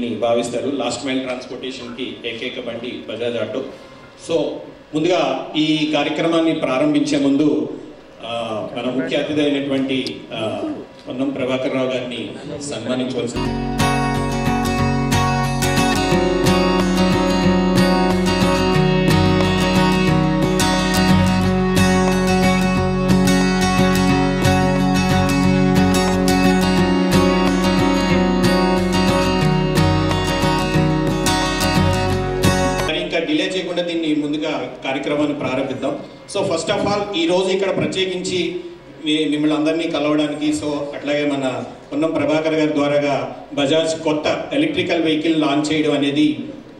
దీన్ని భావిస్తారు. Last mile ట్రాన్స్పోర్టేషన్కి ఏకైక బండి బజాజ్ ఆటో. సో ముందుగా ఈ కార్యక్రమాన్ని ప్రారంభించే ముందు మన ముఖ్య అతిథి అయినటువంటి పొన్నం ప్రభాకర్ రావు గారిని సన్మానించవలసింది. డిలే చేయకుండా దీన్ని ముందుగా కార్యక్రమాన్ని ప్రారంభిద్దాం. సో ఫస్ట్ ఆఫ్ ఆల్ ఈ రోజు ఇక్కడ ప్రత్యేకించి మిమ్మల్ని అందరినీ కలవడానికి, సో అట్లాగే మన పొన్నం ప్రభాకర్ గారి ద్వారాగా బజాజ్ కొత్త ఎలక్ట్రికల్ వెహికల్ లాంచ్ చేయడం అనేది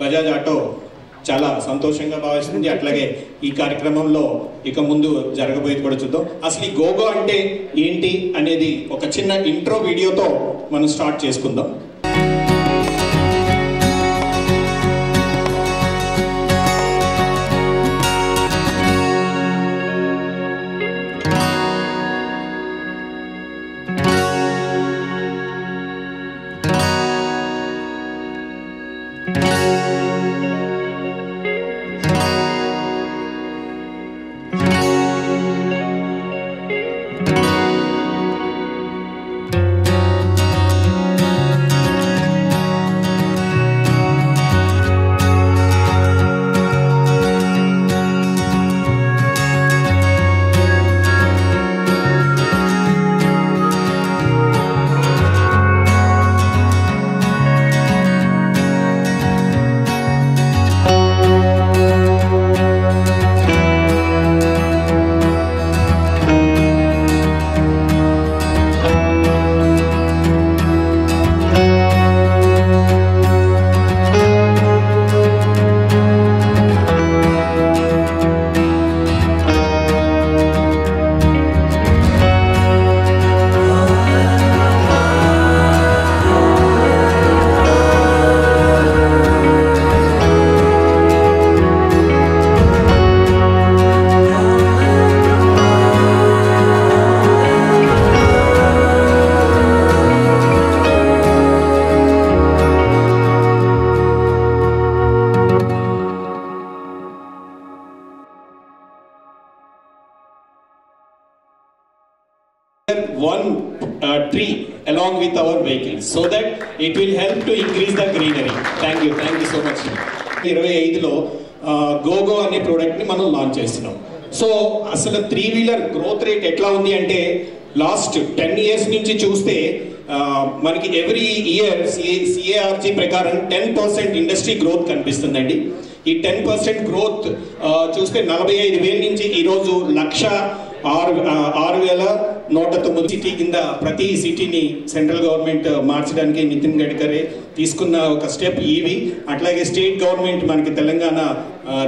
బజాజ్ ఆటో చాలా సంతోషంగా భావిస్తుంది. అట్లాగే ఈ కార్యక్రమంలో ఇక ముందు జరగబోయేది కూడా చూద్దాం. అసలు ఈ గోగో అంటే ఏంటి అనేది ఒక చిన్న ఇంట్రో వీడియోతో మనం స్టార్ట్ చేసుకుందాం. One tree along with our vehicles so that it will help to increase the greenery. Thank you so much. 25లో గోగో అనే ప్రోడక్ట్ ని మనం లాంచ్ చేస్తున్నాం. సో అసలు 3-వీలర్ గ్రోత్ రేట్ ఎట్లా ఉంది అంటే లాస్ట్ 10 years నుంచి చూస్తే మనకి ఎవ్రీ ఇయర్ సిఏఆర్జీ ప్రకారం 10% ఇండస్ట్రీ గ్రోత్ కనిపిస్తుందండి. ఈ 10% గ్రోత్ చూస్తే 45,000 నుంచి ఈరోజు 1,06,109 సిటీ కింద ప్రతి సిటీని సెంట్రల్ గవర్నమెంట్ మార్చడానికి నితిన్ గడ్కరీ తీసుకున్న ఒక స్టెప్ ఇవి. అట్లాగే స్టేట్ గవర్నమెంట్ మనకి తెలంగాణ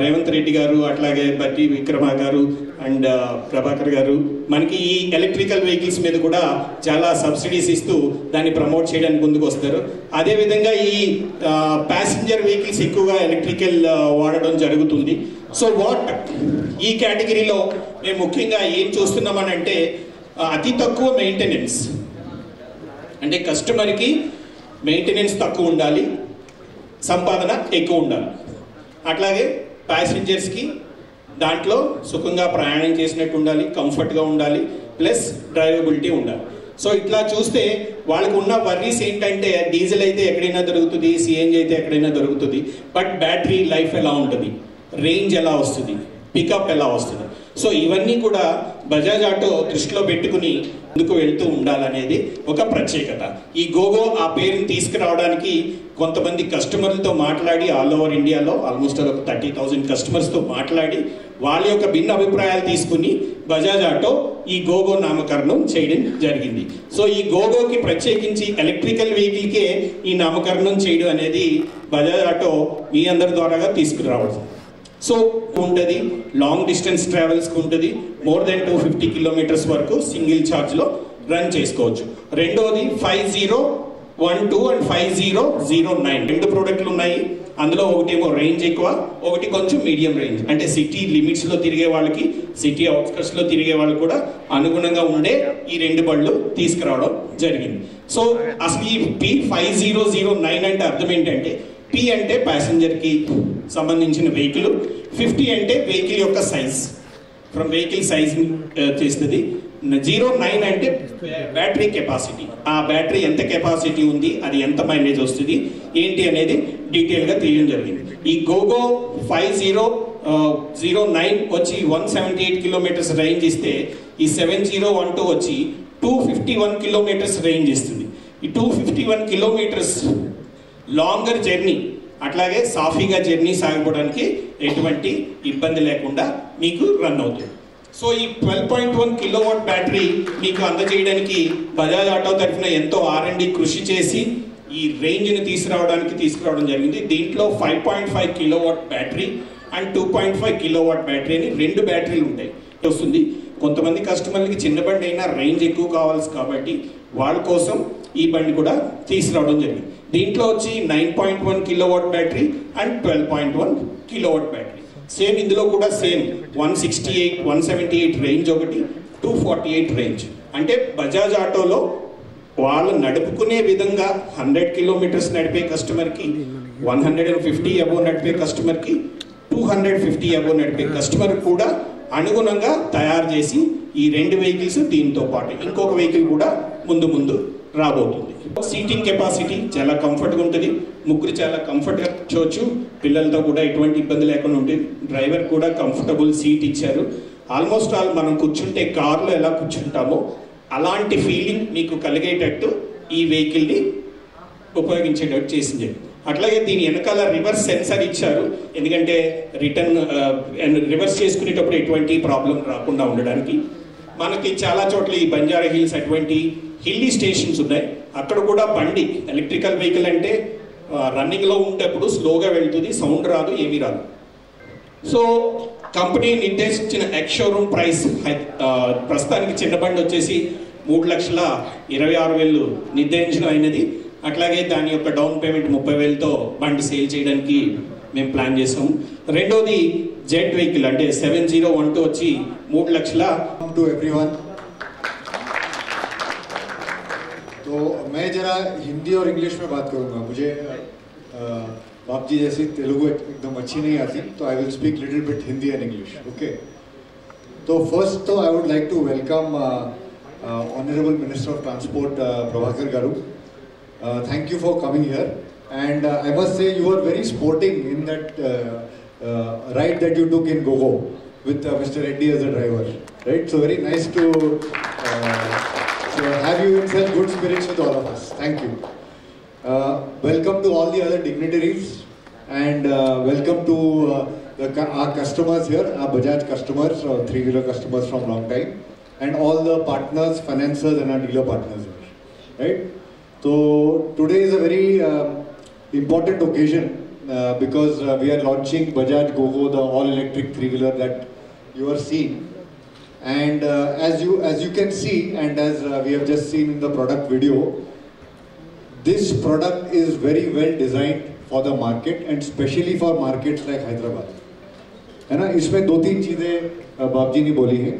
రేవంత్ రెడ్డి గారు, అట్లాగే బట్టి విక్రమ గారు అండ్ ప్రభాకర్ గారు మనకి ఈ ఎలక్ట్రికల్ వెహికల్స్ మీద కూడా చాలా సబ్సిడీస్ ఇస్తూ దాన్ని ప్రమోట్ చేయడానికి ముందుకు వస్తారు. అదేవిధంగా ఈ ప్యాసింజర్ వెహికల్స్ ఎక్కువగా ఎలక్ట్రికల్ వాడడం జరుగుతుంది. సో వాట్ ఈ కేటగిరీలో మేము ముఖ్యంగా ఏం చూస్తున్నామని అంటే అతి తక్కువ మెయింటెనెన్స్, అంటే కస్టమర్కి మెయింటెనెన్స్ తక్కువ ఉండాలి, సంపాదన ఎక్కువ ఉండాలి. అట్లాగే ప్యాసింజర్స్కి దాంట్లో సుఖంగా ప్రయాణం చేసినట్టు ఉండాలి, కంఫర్ట్గా ఉండాలి, ప్లస్ డ్రైవబిలిటీ ఉండాలి. సో ఇట్లా చూస్తే వాళ్ళకు ఉన్న వర్రీస్ ఏంటంటే డీజిల్ అయితే ఎక్కడైనా దొరుకుతుంది, సిఎన్జి అయితే ఎక్కడైనా దొరుకుతుంది, బట్ బ్యాటరీ లైఫ్ ఎలా ఉంటుంది, రేంజ్ ఎలా వస్తుంది, పికప్ ఎలా వస్తుంది. సో ఇవన్నీ కూడా బజాజ్ ఆటో దృష్టిలో పెట్టుకుని ముందుకు వెళ్తూ ఉండాలనేది ఒక ప్రత్యేకత. ఈ గోగో ఆ పేరుని తీసుకురావడానికి కొంతమంది కస్టమర్లతో మాట్లాడి ఆల్ ఓవర్ ఇండియాలో ఆల్మోస్ట్ ఒక 30,000 కస్టమర్స్తో మాట్లాడి వాళ్ళ యొక్క భిన్న అభిప్రాయాలు తీసుకుని బజాజ్ ఆటో ఈ గోగో నామకరణం చేయడం జరిగింది. సో ఈ గోగోకి ప్రత్యేకించి ఎలక్ట్రికల్ వెహికల్కే ఈ నామకరణం చేయడం అనేది బజాజ్ ఆటో మీ అందరి ద్వారాగా తీసుకురావడం. సో ఉంటుంది, లాంగ్ డిస్టెన్స్ ట్రావెల్స్కి ఉంటుంది, మోర్ దెన్ 250 కిలోమీటర్స్ వరకు సింగిల్ ఛార్జ్లో రన్ చేసుకోవచ్చు. రెండోది 5012 అండ్ 5009 రెండు ప్రోడక్ట్లు ఉన్నాయి. అందులో ఒకటేమో రేంజ్ ఎక్కువ, ఒకటి కొంచెం మీడియం రేంజ్. అంటే సిటీ లిమిట్స్లో తిరిగే వాళ్ళకి, సిటీ అవుట్స్కట్స్లో తిరిగే వాళ్ళకి కూడా అనుగుణంగా ఉండే ఈ 2 బళ్ళు తీసుకురావడం జరిగింది. సో అసలు ఈ P5009 అంటే అర్థం ఏంటంటే, P అంటే ప్యాసింజర్కి సంబంధించిన వెహికల్, 50 అంటే వెహికల్ యొక్క సైజ్, ఫ్రమ్ వెహికల్ సైజ్ చేస్తుంది. 09 అంటే బ్యాటరీ కెపాసిటీ, ఆ బ్యాటరీ ఎంత కెపాసిటీ ఉంది, అది ఎంత మైలేజ్ వస్తుంది ఏంటి అనేది డీటెయిల్గా తెలియడం జరిగింది. ఈ గోగో 5009 వచ్చి 178 కిలోమీటర్స్ రేంజ్ ఇస్తే, ఈ 7012 వచ్చి 251 కిలోమీటర్స్ రేంజ్ ఇస్తుంది. ఈ 251 కిలోమీటర్స్ లాంగర్ జర్నీ, అట్లాగే సాఫీగా జర్నీ సాగిపోవడానికి ఎటువంటి ఇబ్బంది లేకుండా మీకు రన్ అవుతుంది. సో ఈ 12.1 కిలోవాట్ బ్యాటరీ మీకు అందజేయడానికి బజాజ్ ఆటో తరఫున ఎంతో R&D కృషి చేసి ఈ రేంజ్ని తీసుకురావడం జరిగింది. దీంట్లో 5.5 kilowatt battery and 2.5 kilowatt battery అని 2 బ్యాటరీలు ఉంటాయి వస్తుంది. కొంతమంది కస్టమర్లకి చిన్న బండి అయినా రేంజ్ ఎక్కువ కావాల్సి కాబట్టి వాళ్ళ కోసం ఈ బండి కూడా తీసుకురావడం జరిగింది. దీంట్లో వచ్చి 9.1 kilowatt battery and 12.1 kilowatt battery. Same ఇందులో కూడా సేమ్ 168, 178 రేంజ్ ఒకటి, 248 రేంజ్. అంటే బజాజ్ ఆటోలో వాళ్ళు నడుపుకునే విధంగా 100 కిలోమీటర్స్ నడిపే కస్టమర్కి, 150 అబోవ్ నడిపే కస్టమర్కి, 250 అబోవ్ నడిపే కస్టమర్ కూడా అనుగుణంగా తయారు చేసి ఈ 2 వెహికల్స్, దీంతో పాటు ఇంకొక వెహికల్ కూడా ముందు రాబోతుంది. సీటింగ్ కెపాసిటీ చాలా కంఫర్ట్గా ఉంటుంది, ముగ్గురు చాలా కంఫర్ట్గా కూర్చోవచ్చు, పిల్లలతో కూడా ఎటువంటి ఇబ్బంది లేకుండా ఉంటుంది. డ్రైవర్ కూడా కంఫర్టబుల్ సీట్ ఇచ్చారు. ఆల్మోస్ట్ ఆల్ మనం కూర్చుంటే కార్లో ఎలా కూర్చుంటామో అలాంటి ఫీలింగ్ మీకు కలిగేటట్టు ఈ వెహికల్ని ఉపయోగించేటట్టు చేసింది. అట్లాగే దీని వెనకాల రివర్స్ సెన్సర్ ఇచ్చారు, ఎందుకంటే రివర్స్ చేసుకునేటప్పుడు ఎటువంటి ప్రాబ్లం రాకుండా ఉండడానికి. మనకి చాలా చోట్ల ఈ బంజారా హిల్స్ అటువంటి హిల్లీ స్టేషన్స్ ఉన్నాయి, అక్కడ కూడా బండి ఎలక్ట్రికల్ వెహికల్ అంటే రన్నింగ్లో ఉండేప్పుడు స్లోగా వెళ్తుంది, సౌండ్ రాదు, ఏమీ రాదు. సో కంపెనీ నిర్దేశించిన ఎక్స్ షోరూమ్ ప్రైస్ ప్రస్తుతానికి చిన్న బండి వచ్చేసి 3,26,000 నిర్దేశించడం అయినది. అట్లాగే దాని యొక్క డౌన్ పేమెంట్ 30,000తో బండి సేల్ చేయడానికి మేము ప్లాన్ చేసాము. రెండోది జెట్ వెహికల్ అంటే 7012 వచ్చి 3,00,000. టు एवरीवन, तो मैं जरा हिंदी और इंग्लिश में बात करूंगा. मुझे बाप जी जैसी तेलुगु एकदम अच्छी नहीं आती, तो I will speak little bit Hindi and English. Okay, तो फर्स्ट तो I would like to welcome honourable minister of transport Prabhakar garu. Thank you for coming here, and I must say you were very sporting in that ride that you took in Gogo with Mr. Reddy as a driver, right? So very nice to have you in such good spirits with all of us. Thank you. Welcome to all the other dignitaries, and welcome to our customers here, our Bajaj customers, three-wheeler customers from long time, and all the partners, financiers, and our dealer partners here, right? So today is a very important occasion because we are launching Bajaj Gogo, the all-electric three-wheeler that you are seeing. And as you can see, and as we have just seen in the product video, this product is very well designed for the market, and especially for markets like Hyderabad. है ना, इसमें 2-3 चीज़ें बाप जी ने बोली हैं.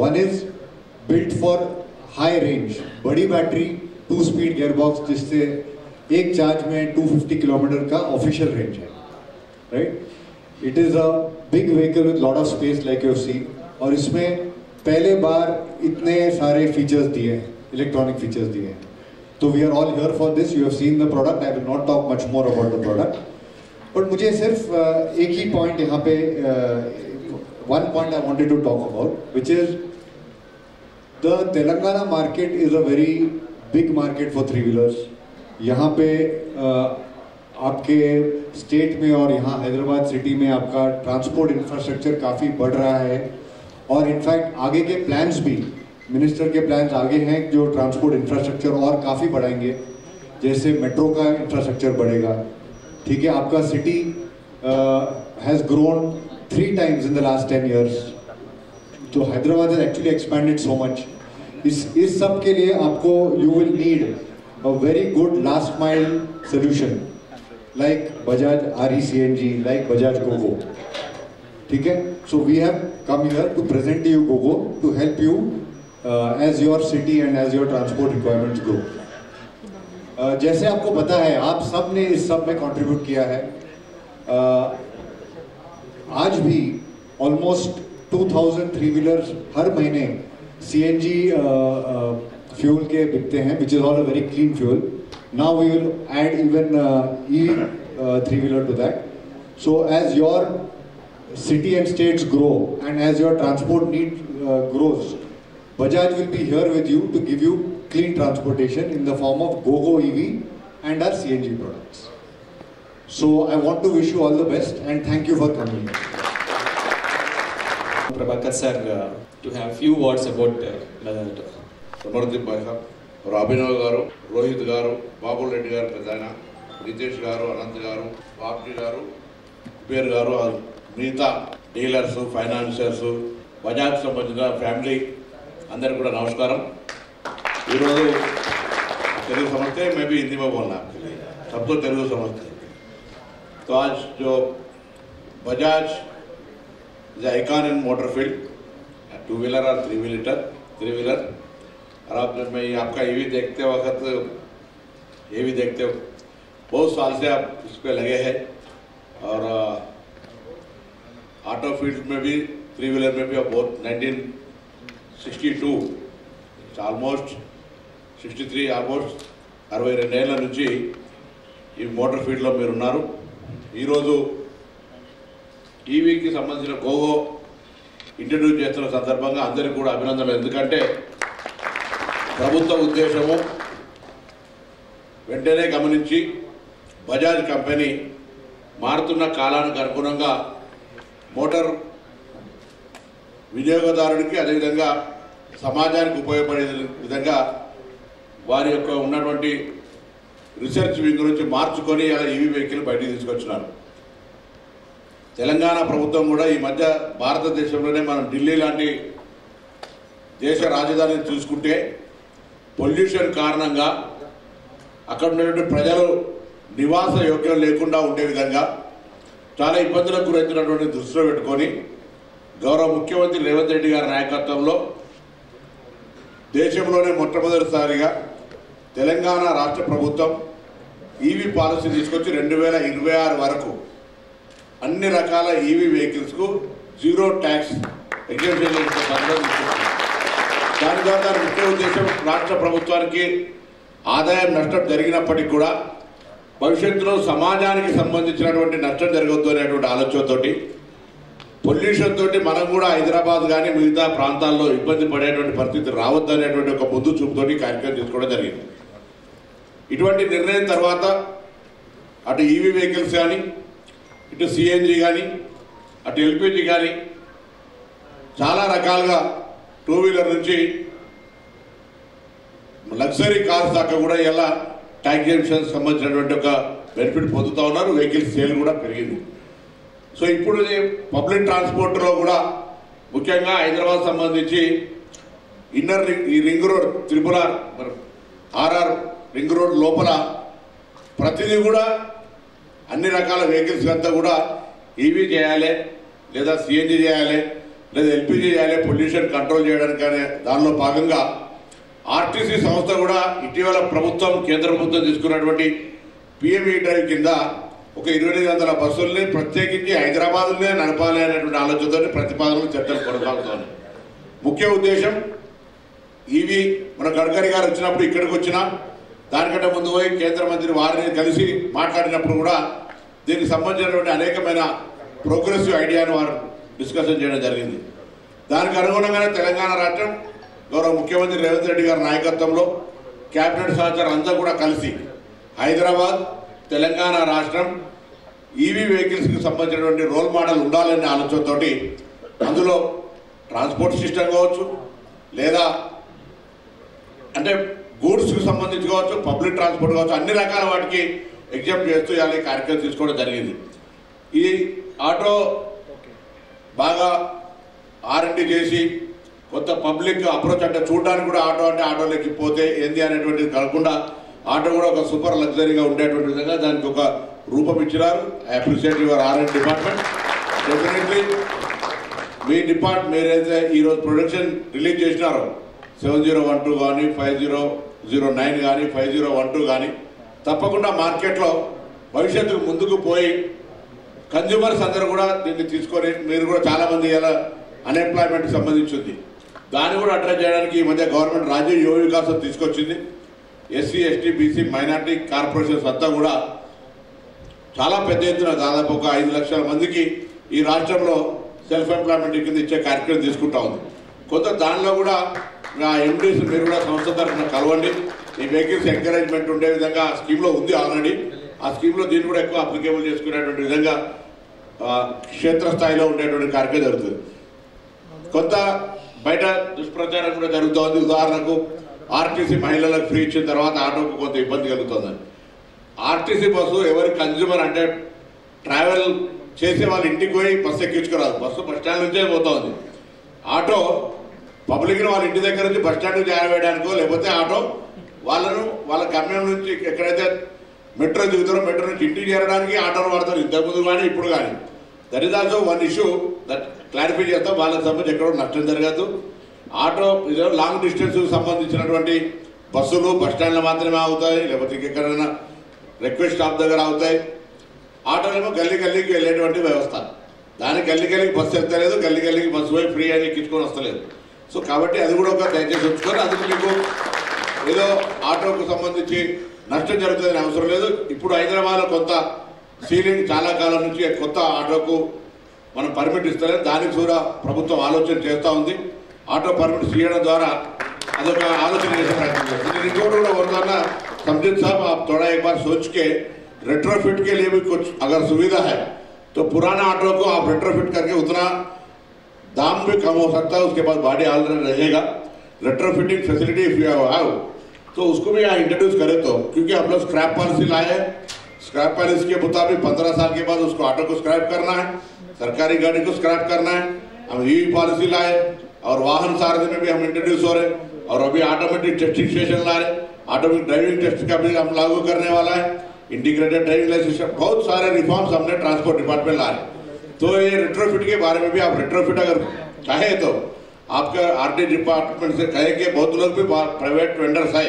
One is built for high range, बड़ी battery, 2-speed gearbox, जिससे एक चार्ज में 250 किलोमीटर का ऑफिशियल रेंज है, right? It is a big vehicle with lot of space like you see, और इसमें पहले बार इतने सारे फीचर्स दिए हैं, इलेक्ट्रॉनिक फीचर्स दिए हैं. तो we are all here for this. You have seen the product. I will not talk much more about the product, but मुझे सिर्फ एक ही पॉइंट यहाँ पे one point I wanted to talk about, which is the Telangana market is a very big market for three wheelers. यहाँ पे आपके state में और यहाँ हैदराबाद सिटी में आपका ट्रांसपोर्ट इंफ्रास्ट्रक्चर काफ़ी बढ़ रहा है, और इनफैक्ट आगे के प्लान्स भी, मिनिस्टर के प्लान्स आगे हैं जो ट्रांसपोर्ट इंफ्रास्ट्रक्चर और काफ़ी बढ़ाएंगे. जैसे मेट्रो का इंफ्रास्ट्रक्चर बढ़ेगा, ठीक है. आपका city has grown 3 times in the last 10 years. तो Hyderabad has actually expanded so much. इस सब के लिए आपको you will need a very good last mile solution, like Bajaj RE-CNG, like Bajaj Gogo. Okay? So we have come here to present you Gogo to help you as your city and as your transport requirements grow. जैसे आपको पता है, आप सब ने इस सब में कंट्रीब्यूट किया है. आज भी ऑलमोस्ट 2000 3-wheelers हर महीने CNG फ्यूल के बिकते हैं, which is all a very clean fuel. Now we will add even E3-wheeler to that. So as your city and states grow and as your transport need grows, Bajaj will be here with you to give you clean transportation in the form of Gogo EV and our CNG products. So I want to wish you all the best and thank you for coming. Prabhakar sir, to have few words about Samardeep Bhai sahab, Abhinav garu, Rohit garu, Babu Reddy garu Pedana, Ritesh garu, Anant garu, Babji garu, Kuber garu, Meeta dealers, financiers, Bajaj Sambandhina family, अंदर కూడా నమస్కారం. ఈరోజు తెలుగు समझते हैं, मैं भी हिंदी में बोलना आपके लिए, सब तो तेलुगु समझते हैं. तो आज जो Bajaj is icon in motor field, 2-wheeler और 3-wheeler, और आप जब मैं आपका ईवी देखते वक्त ये भी देखते हो, बहुत साल से आप इस पे लगे हैं और ऑटो फील्ड में भी 3-wheeler में भी आप बहुत 1962 ఆల్మోస్ట్ 63 ఆల్మోస్ట్ 62 ఏళ్ల నుంచి ఈ మోటార్ ఫీల్డ్లో మీరు ఉన్నారు. ఈరోజు ఈవీకి సంబంధించిన గోగో ఇంట్రడ్యూస్ చేస్తున్న సందర్భంగా అందరికీ కూడా అభినందనలు. ఎందుకంటే ప్రభుత్వ ఉద్దేశము వెంటనే గమనించి బజాజ్ కంపెనీ మారుతున్న కాలానికి అనుగుణంగా మోటార్ వినియోగదారుడికి అదేవిధంగా సమాజానికి ఉపయోగపడే విధంగా వారి యొక్క ఉన్నటువంటి రీసెర్చ్ వింగ్ నుంచి మార్చుకొని అలా ఈవీ వెహికల్ బయటికి తీసుకొచ్చినారు. తెలంగాణ ప్రభుత్వం కూడా ఈ మధ్య భారతదేశంలోనే మనం ఢిల్లీ లాంటి దేశ రాజధానిని చూసుకుంటే పొల్యూషన్ కారణంగా అక్కడ ఉన్నటువంటి ప్రజలు నివాస యోగ్యం లేకుండా ఉండే విధంగా చాలా ఇబ్బందులకు గురవుతున్నటువంటి దృష్టిలో పెట్టుకొని గౌరవ ముఖ్యమంత్రి రేవంత్ రెడ్డి గారి నాయకత్వంలో దేశంలోనే మొట్టమొదటిసారిగా తెలంగాణ రాష్ట్ర ప్రభుత్వం ఈవీ పాలసీ తీసుకొచ్చి 2026 వరకు అన్ని రకాల ఈవీ వెహికల్స్కు 0 ట్యాక్స్ ఎగ్జెంప్షన్ దాని ద్వారా దాని ముఖ్య ఉద్దేశం రాష్ట్ర ప్రభుత్వానికి ఆదాయం నష్టం జరిగినప్పటికీ కూడా భవిష్యత్తులో సమాజానికి సంబంధించినటువంటి నష్టం జరగవద్దు అనేటువంటి ఆలోచనతోటి పొల్యూషన్ తోటి మనం కూడా హైదరాబాద్ కానీ మిగతా ప్రాంతాల్లో ఇబ్బంది పడేటువంటి పరిస్థితి రావద్దు అనేటువంటి ఒక ముందు చూపుతోటి కార్యక్రమం తీసుకోవడం జరిగింది. ఇటువంటి నిర్ణయం తర్వాత అటు ఈవీ వెహికల్స్ కానీ ఇటు సిఎన్జి కానీ అటు ఎల్పిజి కానీ చాలా రకాలుగా 2-wheeler నుంచి లగ్జరీ కార్స్ దాకా కూడా ఇలా ట్యాక్స్ ఎగ్జెంప్షన్ సంబంధించినటువంటి ఒక బెనిఫిట్ పొందుతూ ఉన్నారు. వెహికల్స్ సేల్ కూడా పెరిగింది. సో ఇప్పుడు పబ్లిక్ ట్రాన్స్పోర్ట్లో కూడా ముఖ్యంగా హైదరాబాద్ సంబంధించి inner ring road RR ring road లోపల ప్రతిదీ కూడా అన్ని రకాల వెహికల్స్ అంతా కూడా ఈవీ చేయాలి, లేదా సిఎన్జి చేయాలి, లేదా ఎల్పిజి చేయాలి, పొల్యూషన్ కంట్రోల్ చేయడానికి అనే దానిలో భాగంగా ఆర్టీసీ సంస్థ కూడా ఇటీవల ప్రభుత్వం కేంద్ర ప్రభుత్వం తీసుకున్నటువంటి పిఎంఈ డ్రైవ్ కింద ఒక 2800 బస్సుల్ని ప్రత్యేకించి హైదరాబాద్లోనే నడపాలి అనేటువంటి ఆలోచనతో ప్రతిపాదనలు చర్చలు కొనసాగుతోంది. ముఖ్య ఉద్దేశం ఈవీ మన గడ్కరీ గారు వచ్చినప్పుడు ఇక్కడికి వచ్చినా దానికంటే ముందు పోయి కేంద్ర మంత్రి వారిని కలిసి మాట్లాడినప్పుడు కూడా దీనికి సంబంధించినటువంటి అనేకమైన ప్రోగ్రెసివ్ ఐడియాను వారు డిస్కషన్ చేయడం జరిగింది. దానికి అనుగుణంగానే తెలంగాణ రాష్ట్రం గౌరవ ముఖ్యమంత్రి రేవంత్ రెడ్డి గారి నాయకత్వంలో క్యాబినెట్ సహచరులు అంతా కూడా కలిసి హైదరాబాద్ తెలంగాణ రాష్ట్రం ఈవీ వెహికల్స్కి సంబంధించినటువంటి రోల్ మోడల్ ఉండాలనే ఆలోచనతోటి అందులో ట్రాన్స్పోర్ట్ సిస్టమ్ కావచ్చు, లేదా అంటే గూడ్స్కి సంబంధించి కావచ్చు, పబ్లిక్ ట్రాన్స్పోర్ట్ కావచ్చు, అన్ని రకాల వాటికి ఎగ్జాంపుల్ చేస్తూ ఇవాళ కార్యక్రమం తీసుకోవడం జరిగింది. ఈ ఆటో బాగా R&D చేసి కొత్త పబ్లిక్ అప్రోచ్ అంటే చూడడానికి కూడా ఆటో అంటే ఆటోలోకి పోతే ఏంది అనేటువంటిది కాకుండా ఆటో కూడా ఒక సూపర్ లగ్జరీగా ఉండేటువంటి విధంగా దానికి ఒక రూపం ఇచ్చినారు. I appreciate your R&D department. Definitely me department మీరైతే ఈరోజు ప్రొడక్షన్ రిలీజ్ చేసినారో 7012 కానీ 5009 కానీ 5012 కానీ తప్పకుండా మార్కెట్లో భవిష్యత్తుకు ముందుకు పోయి కన్జ్యూమర్స్ అందరూ కూడా దీన్ని తీసుకొని మీరు కూడా చాలామంది ఇలా అన్ఎంప్లాయ్మెంట్కి సంబంధించింది దాన్ని కూడా అడ్రస్ చేయడానికి ఈ మధ్య గవర్నమెంట్ రాజీవ్ యువ వికాసం తీసుకొచ్చింది. SC ST BC minority corporations అంతా కూడా చాలా పెద్ద ఎత్తున దాదాపు ఒక 5 లక్షల మందికి ఈ రాష్ట్రంలో సెల్ఫ్ ఎంప్లాయ్మెంట్ కింద ఇచ్చే కార్యక్రమం తీసుకుంటా ఉంది. కొంత దానిలో కూడా ఎండీస్ మీరు కూడా సంస్థ తరఫున కలవండి. ఈ వెహికల్స్ ఎంకరేజ్మెంట్ ఉండే విధంగా ఆ స్కీమ్లో ఉంది ఆల్రెడీ. ఆ స్కీమ్లో దీన్ని కూడా ఎక్కువ అప్లికేబుల్ చేసుకునేటువంటి విధంగా క్షేత్రస్థాయిలో ఉండేటువంటి కార్యక్రమం జరుగుతుంది. కొంత బయట దుష్ప్రచారం కూడా జరుగుతోంది. ఉదాహరణకు ఆర్టీసీ మహిళలకు ఫ్రీ ఇచ్చిన తర్వాత ఆటోకు కొంత ఇబ్బంది కలుగుతుందని. ఆర్టీసీ బస్సు ఎవరి కన్జ్యూమర్ అంటే ట్రావెల్ చేసే వాళ్ళ ఇంటికి పోయి బస్సు ఎక్కించుకురాదు. బస్సు బస్ స్టాండ్ నుంచే పోతుంది. ఆటో పబ్లిక్ని వాళ్ళ ఇంటి దగ్గర నుంచి బస్ స్టాండ్కి చేరవేయడానికో లేకపోతే ఆటో వాళ్ళను వాళ్ళ గమ్యం నుంచి ఎక్కడైతే మెట్రో దిగుతారో మెట్రో నుంచి ఇంటికి చేరడానికి ఆటోలు వాడతారు. ఇంతకుముందు కానీ ఇప్పుడు కానీ. That is also one issue that clarify చేస్తాం. వాళ్ళకి సంబంధించి ఎక్కడో నష్టం జరగదు. ఆటో లాంగ్ డిస్టెన్స్ సంబంధించినటువంటి బస్సులు బస్ స్టాండ్లో మాత్రమే అవుతాయి, లేకపోతే ఎక్కడైనా రిక్వెస్ట్ స్టాప్ దగ్గర అవుతాయి. ఆటోలేమో గల్లీ గల్లీకి వెళ్ళేటువంటి వ్యవస్థ. దానికి గల్లీ గల్లీకి బస్సు వెళ్తలేదు, గల్లీ గల్లీకి బస్సు పోయి ఫ్రీ అని ఎక్కించుకొని వస్తలేదు. సో కాబట్టి అది కూడా ఒక దయచేసి ఉంచుకొని అందుకు మీకు ఏదో ఆటోకు సంబంధించి నష్టం జరుగుతుందని అవసరం లేదు. ఇప్పుడు హైదరాబాద్లో కొంత సీలింగ్ చాలా కాలం నుంచి కొత్త ఆటోకు మనం పర్మిట్ ఇస్తలేదు. దానికి కూడా ప్రభుత్వం ఆలోచన చేస్తూ ఉంది. ఆటో పర్మిట్స్ ఇవ్వడం ద్వారా అదొక ఆలోచన చేసే ప్రయత్నం చేస్తుంది. ఇంకోటి కూడా वरना समझित साहब आप थोड़ा एक बार सोच के रेट्रोफिट के लिए भी कुछ अगर सुविधा है तो पुराना ऑटो को आप रेट्रोफिट करके उतना दाम भी कम हो सकता है. उसके बाद बॉडी ऑलरेडी रहेगा. Retrofitting facility if you have तो उसको भी यहाँ इंट्रोड्यूस करें तो, क्योंकि हम लोग स्क्रैप पॉलिसी लाए हैं. स्क्रैप पॉलिसी के मुताबिक 15 साल के बाद उसको ऑटो को स्क्रैप करना है, सरकारी गाड़ी को स्क्रैप करना है. हम ये पॉलिसी लाए और वाहन सारथी में भी हम इंट्रोड्यूस हो रहे और अभी ऑटोमेटिक टेस्टिंग स्टेशन ला रहे. ऑटोमेटिक ड्राइविंग टेस्ट का भी हम लागू करने वाला है. इंटीग्रेटेड ड्राइविंग लाइसेंस, बहुत सारे रिफॉर्म्स हमने ट्रांसपोर्ट डिपार्टमेंट ला रहे. तो ये रेट्रोफिट के बारे में भी आप रेट्रोफिट अगर चाहे तो आपका R&D डिपार्टमेंट से कहे कि बहुत लोग भी प्राइवेट वेंडर्स है,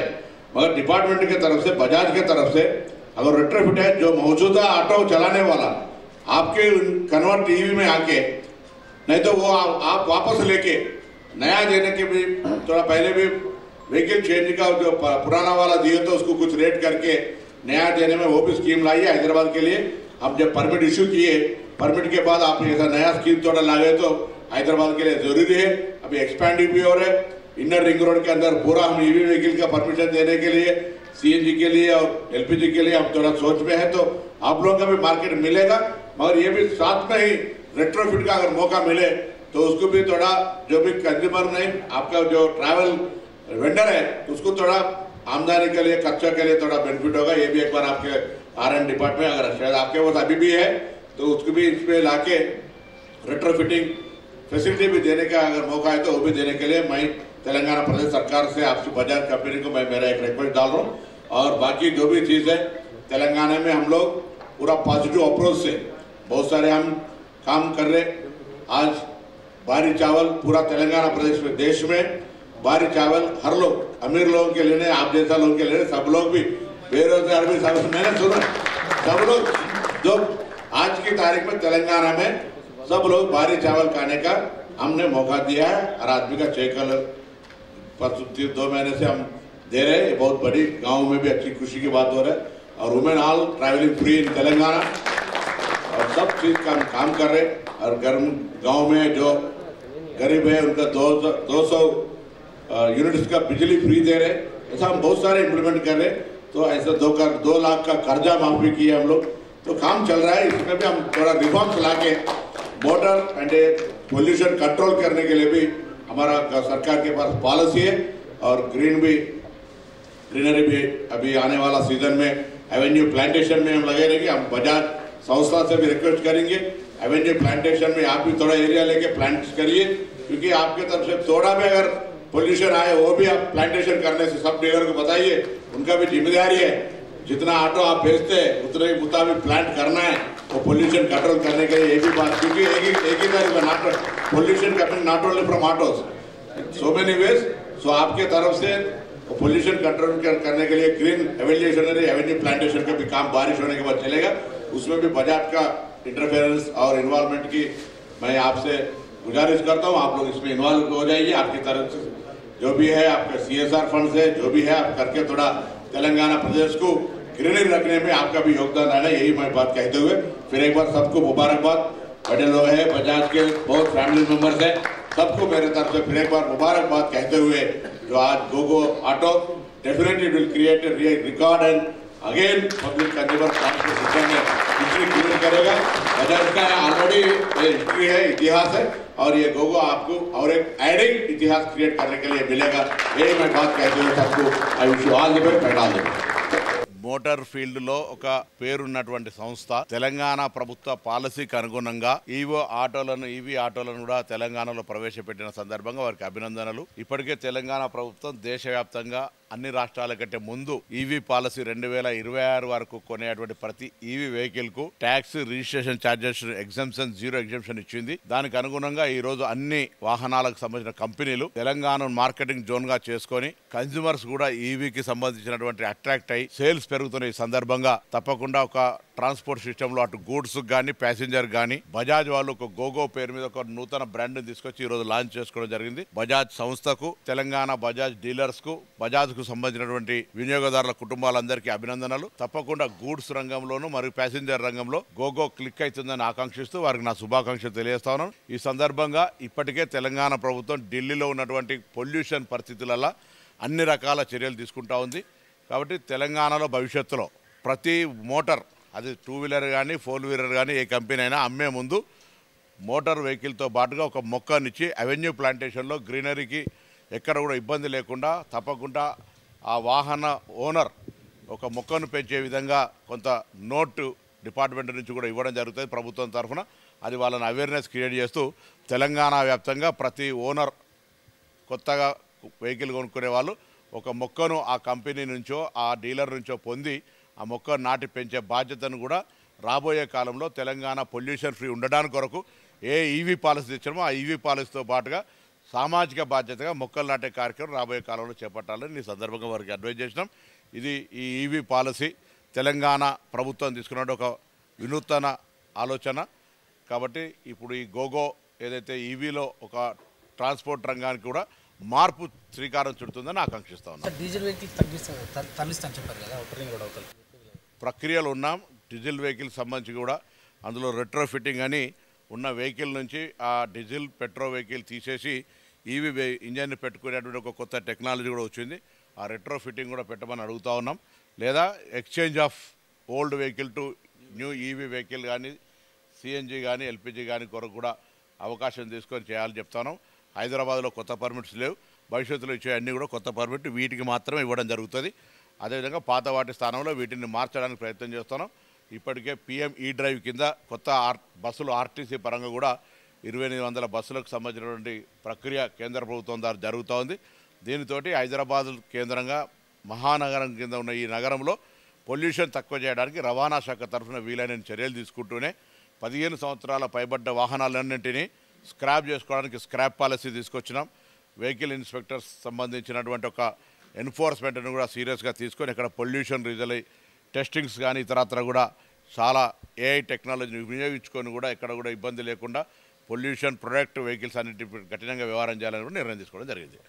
मगर डिपार्टमेंट की तरफ से बजाज की तरफ से अगर रेट्रोफिट है जो मौजूदा ऑटो चलाने वाला आपके कन्वर्ट ईवी में आके नहीं तो वो आप वापस लेके नया देने के भी थोड़ा पहले भी व्हीकल चेंज का जो पुराना वाला दिए तो उसको कुछ रेट करके नया देने में वो भी स्कीम लाई है हैदराबाद के लिए. हम जब परमिट इशू किए, परमिट के बाद आपने ऐसा नया स्कीम थोड़ा लाए तो हैदराबाद के लिए जरूरी है. अभी एक्सपैंड भी हो रहे. इनर रिंग रोड के अंदर पूरा हम ईवी व्हीकल का परमिशन देने के लिए CNG के लिए और LPG के लिए हम थोड़ा सोच में है. तो आप लोगों का भी मार्केट मिलेगा, मगर ये भी साथ में ही रेट्रोफिट का अगर मौका मिले तो उसको भी थोड़ा जो भी कंज्यूमर नहीं आपका जो ट्रैवल वेंडर है उसको थोड़ा आमदनी के लिए खर्चा के लिए थोड़ा बेनिफिट होगा. ये भी एक बार आपके R&D डिपार्टमेंट अगर शायद आपके पास अभी भी है तो उसको भी इस पे लाके रेट्रोफिटिंग फैसिलिटी भी देने का अगर मौका है तो वो भी देने के लिए मैं तेलंगाना प्रदेश सरकार से आपसे बजाज कंपनी को मैं मेरा एक रिक्वेस्ट डाल रहा हूँ. और बाकी जो भी चीज़ है तेलंगाना में हम लोग पूरा पॉजिटिव अप्रोच से बहुत सारे हम काम कर रहे. आज बारी चावल पूरा तेलंगाना प्रदेश में देश में बारी चावल हर लोग अमीर लोगों के लिए आप जैसा लोगों के लिए सब लोग भी बेरोजगार भी सब मैंने सुना सब लोग जो आज की तारीख में तेलंगाना में सब लोग बारी चावल खाने का हमने मौका दिया है. हर आदमी का 2 महीने से हम दे रहे हैं. बहुत बड़ी गांव में भी अच्छी खुशी की बात हो रहा है. और women all travelling free in Telangana और सब चीज़ का हम काम कर रहे. और गांव में जो गरीब है उनका 200 यूनिट्स का बिजली फ्री दे रहे. ऐसा हम बहुत सारे इम्प्लीमेंट कर रहे. तो ऐसा 2 लाख का कर्जा माफी किए हम लोग. तो काम चल रहा है. इसमें भी हम थोड़ा रिफॉर्म्स ला के वाटर एंड पोल्यूशन कंट्रोल करने के लिए भी हमारा सरकार के पास पॉलिसी है. और ग्रीनरी भी अभी आने वाला सीजन में एवेन्यू प्लांटेशन में हम लगे रहेंगे. हम बजाज संस्था से भी रिक्वेस्ट करेंगे एवेन्यू प्लांटेशन में आप भी थोड़ा एरिया लेके प्लांट करिए, क्योंकि आपके तरफ से थोड़ा भी अगर पोल्यूशन आए वो भी आप प्लांटेशन करने से सब डीलर को बताइए. उनका भी जिम्मेदारी है. जितना ऑटो आप भेजते हैं उतने के मुताबिक प्लांट करना है वो पोल्यूशन कंट्रोल करने के लिए एक ही बात, क्योंकि एक ही not pollution coming not only from autos so many ways. सो आपके तरफ से पोल्यूशन कंट्रोल करने के लिए ग्रीन एवेल्यूशनरी एवेन्यू प्लांटेशन का भी काम बारिश होने के बाद चलेगा, उसमें भी बजाज का इंटरफेरेंस और इन्वॉल्वमेंट की मैं आपसे गुजारिश करता हूँ। आप लोग इसमें इन्वॉल्व हो जाइए, आपकी तरफ से जो भी है आपका CSR फंड से जो भी है आप करके थोड़ा तेलंगाना प्रदेश को ग्रीनरी रखने में आपका भी योगदान आना, यही मैं बात कहते हुए फिर एक बार सबको मुबारकबाद। बड़े लोग हैं, बजाज के बहुत फैमिली मेंबर्स हैं, सबको मेरे तरफ से फिर एक बार मुबारकबाद कहते हुए जो आज Gogo auto definitely will create a record and again public consumer transport system में हिस्ट्री क्रिएट करेगा। बजाज का ऑलरेडी हिस्ट्री है, इतिहास है, और ये गोगो आपको और एक एडिंग इतिहास क्रिएट करने के लिए मिलेगा, यही मैं बात कहते हुए सबको I wish you all the best डाल दें। మోటార్ ఫీల్డ్ లో ఒక పేరున్నటువంటి సంస్థ తెలంగాణ ప్రభుత్వ పాలసీకి అనుగుణంగా ఈవీ ఆటోలను కూడా తెలంగాణలో ప్రవేశపెట్టిన సందర్భంగా వారికి అభినందనలు. ఇప్పటికే తెలంగాణ ప్రభుత్వం దేశవ్యాప్తంగా అన్ని రాష్ట్రాల కంటే ముందు ఈవీ పాలసీ 2026 వరకు కొనేటువంటి ప్రతి ఈవీ వెహికల్ కు tax, registration charges exemption, zero exemption ఇచ్చింది. దానికి అనుగుణంగా ఈ రోజు అన్ని వాహనాలకు సంబంధించిన కంపెనీలు తెలంగాణ మార్కెటింగ్ జోన్ గా చేసుకొని కన్స్యూమర్స్ కూడా ఈవీకి సంబంధించినటువంటి అట్రాక్ట్ అయ్యి సేల్స్ పెరుగుతున్న ఈ సందర్భంగా తప్పకుండా ఒక ట్రాన్స్పోర్ట్ సిస్టమ్ లో అటు గూడ్స్ గానీ ప్యాసింజర్ గానీ బజాజ్ వాళ్ళు ఒక గోగో పేరు మీద ఒక నూతన బ్రాండ్ తీసుకొచ్చి ఈ రోజు లాంచ్ చేసుకోవడం జరిగింది. బజాజ్ సంస్థకు, తెలంగాణ బజాజ్ డీలర్స్ కు, బజాజ్ కు సంబంధించినటువంటి వినియోగదారుల కుటుంబాలందరికీ అభినందనలు. తప్పకుండా గూడ్స్ రంగంలోనూ మరియు ప్యాసింజర్ రంగంలో గోగో క్లిక్ అవుతుందని ఆకాంక్షిస్తూ వారికి నా శుభాకాంక్షలు తెలియజేస్తా ఉన్నాను. ఈ సందర్భంగా ఇప్పటికే తెలంగాణ ప్రభుత్వం ఢిల్లీలో ఉన్నటువంటి పొల్యూషన్ పరిస్థితులలో అన్ని రకాల చర్యలు తీసుకుంటా ఉంది. కాబట్టి తెలంగాణలో భవిష్యత్తులో ప్రతి మోటార్, అది 2 వీలర్ కానీ 4 వీలర్ కానీ ఏ కంపెనీ అయినా అమ్మే ముందు మోటార్ వెహికల్తో పాటుగా ఒక మొక్కనిచ్చి అవెన్యూ ప్లాంటేషన్లో గ్రీనరీకి ఎక్కడ కూడా ఇబ్బంది లేకుండా తప్పకుండా ఆ వాహన ఓనర్ ఒక మొక్కను పెంచే విధంగా కొంత నోటు డిపార్ట్మెంట్ నుంచి కూడా ఇవ్వడం జరుగుతుంది ప్రభుత్వం తరఫున. అది వాళ్ళని అవేర్నెస్ క్రియేట్ చేస్తూ తెలంగాణ వ్యాప్తంగా ప్రతి ఓనర్ కొత్తగా వెహికల్ కొనుక్కునే వాళ్ళు ఒక మొక్కను ఆ కంపెనీ నుంచో ఆ డీలర్ నుంచో పొంది ఆ మొక్కను నాటి పెంచే బాధ్యతను కూడా రాబోయే కాలంలో తెలంగాణ పొల్యూషన్ ఫ్రీ ఉండడానికి కొరకు ఏ ఈవీ పాలసీ తెచ్చామో ఆ ఈవీ పాలసీతో పాటుగా సామాజిక బాధ్యతగా మొక్కలు నాటే కార్యక్రమం రాబోయే కాలంలో చేపట్టాలని ఈ సందర్భంగా వారికి అడ్వైజ్ చేసినాం. ఇది ఈ ఈవీ పాలసీ తెలంగాణ ప్రభుత్వం తీసుకున్న ఒక వినూత్న ఆలోచన. కాబట్టి ఇప్పుడు ఈ గోగో ఏదైతే ఈవీలో ఒక ట్రాన్స్పోర్ట్ రంగానికి కూడా మార్పు శ్రీకారం చుడుతుందని ఆకాంక్షిస్తా ఉన్నాం. డీజిల్ వెహికల్ తరలిస్తాను చెప్పారు కదా, ప్రక్రియలు ఉన్నాం. డీజిల్ వెహికల్ సంబంధించి కూడా అందులో రెట్రో ఫిట్టింగ్ అని ఉన్న వెహికల్ నుంచి ఆ డీజిల్ పెట్రోల్ వెహికల్ తీసేసి ఈవీ ఇంజన్ పెట్టుకునేటువంటి ఒక కొత్త టెక్నాలజీ కూడా వచ్చింది. ఆ రెట్రో ఫిట్టింగ్ కూడా పెట్టమని అడుగుతూ ఉన్నాం. లేదా exchange of old vehicle to new EV vehicle కానీ సిఎన్జి కానీ ఎల్పిజి కానీ కొరకు కూడా అవకాశం తీసుకొని చేయాలని చెప్తాను. హైదరాబాద్లో కొత్త పర్మిట్స్ లేవు, భవిష్యత్తులో ఇచ్చే అన్నీ కూడా కొత్త పర్మిట్ వీటికి మాత్రమే ఇవ్వడం జరుగుతుంది. అదేవిధంగా పాత వాటి స్థానంలో వీటిని మార్చడానికి ప్రయత్నం చేస్తున్నాం. ఇప్పటికే PM ఈ డ్రైవ్ కింద కొత్త బస్సులు ఆర్టీసీ పరంగా కూడా 2800 బస్సులకు సంబంధించినటువంటి ప్రక్రియ కేంద్ర ప్రభుత్వం ద్వారా జరుగుతూ ఉంది. దీనితోటి హైదరాబాద్ కేంద్రంగా మహానగరం కింద ఉన్న ఈ నగరంలో పొల్యూషన్ తక్కువ చేయడానికి రవాణా శాఖ తరఫున వీలైన చర్యలు తీసుకుంటూనే 15 సంవత్సరాల పైబడ్డ వాహనాలన్నింటినీ స్క్రాప్ చేసుకోవడానికి స్క్రాప్ పాలసీ తీసుకొచ్చినాం. వెహికల్ ఇన్స్పెక్టర్స్ సంబంధించినటువంటి ఒక ఎన్ఫోర్స్మెంట్ను కూడా సీరియస్గా తీసుకొని ఇక్కడ పొల్యూషన్ రీజల్ టెస్టింగ్స్ కానీ ఇతరత్ర కూడా చాలా AI టెక్నాలజీని వినియోగించుకొని కూడా ఎక్కడ కూడా ఇబ్బంది లేకుండా పొల్యూషన్ ప్రొడక్ట్ వెహికల్స్ అన్నింటి కఠినంగా వ్యవహారం చేయాలని కూడా నిర్ణయం తీసుకోవడం జరిగింది.